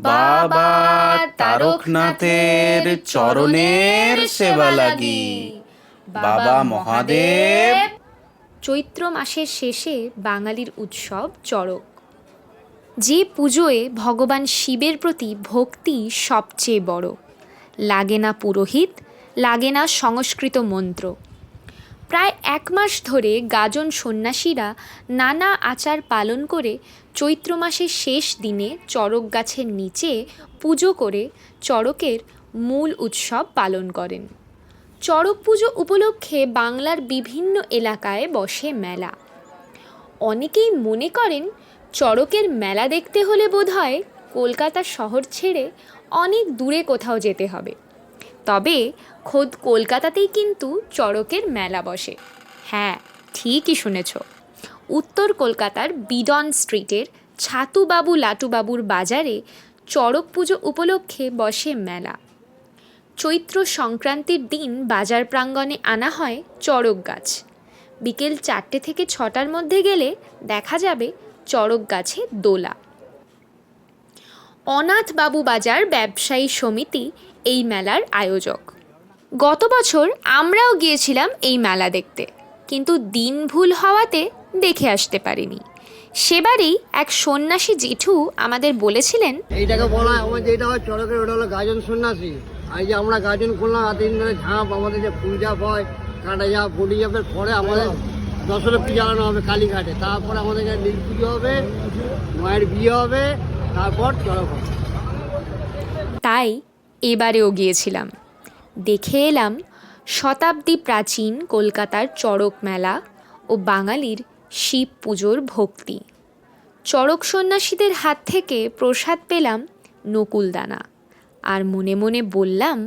বাবা তারকনাথের চরণের সেবা লাগি, বাবা মহাদেব। চৈত্র মাসের শেষে বাঙালির উৎসব চড়ক, যে পুজোয় ভগবান শিবের প্রতি ভক্তি সবচেয়ে বড়। লাগে না পুরোহিত, লাগে না সংস্কৃত মন্ত্র। প্রায় 1 মাস ধরে গাজন সন্ন্যাসীরা নানা আচার পালন করে চৈত্র মাসের শেষ দিনে চড়ক গাছের নিচে পুজো করে চড়কের মূল উৎসব পালন করেন। চড়ক পুজো উপলক্ষে বাংলার বিভিন্ন এলাকায় বসে মেলা। অনেকেই মনে করেন চড়কের মেলা দেখতে হলে বোধহয় কলকাতা শহর ছেড়ে অনেক দূরে কোথাও যেতে হবে। তবে খোদ কলকাতাতেই কিন্তু চড়কের মেলা বসে। হ্যাঁ, ঠিকই শুনেছ, উত্তর কলকাতার বিডন স্ট্রিটের ছাতুবাবু লাটুবাবুর বাজারে চড়ক পুজো উপলক্ষে বসে মেলা। চৈত্র সংক্রান্তির দিন বাজার প্রাঙ্গণে আনা হয় চড়ক গাছ। বিকেল 4টে থেকে 6টার মধ্যে গেলে দেখা যাবে চড়ক গাছে দোলা। অনাথ বাবু বাজার ব্যবসায়ী সমিতি এই মেলার আয়োজক। গত বছর আমরাও গিয়েছিলাম এই মেলা দেখতে, কিন্তু দিন ভুল হওয়াতে দেখে আসতে পারিনি। সেবারেই এক সন্ন্যাসী জেঠু আমাদের বলেছিলেন, এইটাকে বলা হয় আমার যেটা হয় চড়কের, ওটা হলো গাজন সন্ন্যাসী। আর এই যে আমরা গাজন করলাম এতদিন ধরে ঝাঁপ, আমাদের যে ফুল ঝাঁপ হয়, কাটা ঝাঁপ, বডি ঝাঁপের পরে আমাদের দশরথী জ্বালানো হবে কালীঘাটে, তারপরে আমাদের এখানে নীল পুজো হবে, মায়ের বিয়ে হবে, তারপর চড়ক হবে। তাই এবারেও গিয়েছিলাম। দেখে এলাম শতাব্দী প্রাচীন কলকাতার চড়ক মেলা ও বাঙালির শিব পুজোর ভক্তি। চড়ক সন্ন্যাসীদের হাত থেকে প্রসাদ পেলাম নকুলদানা, আর মনে মনে বললাম,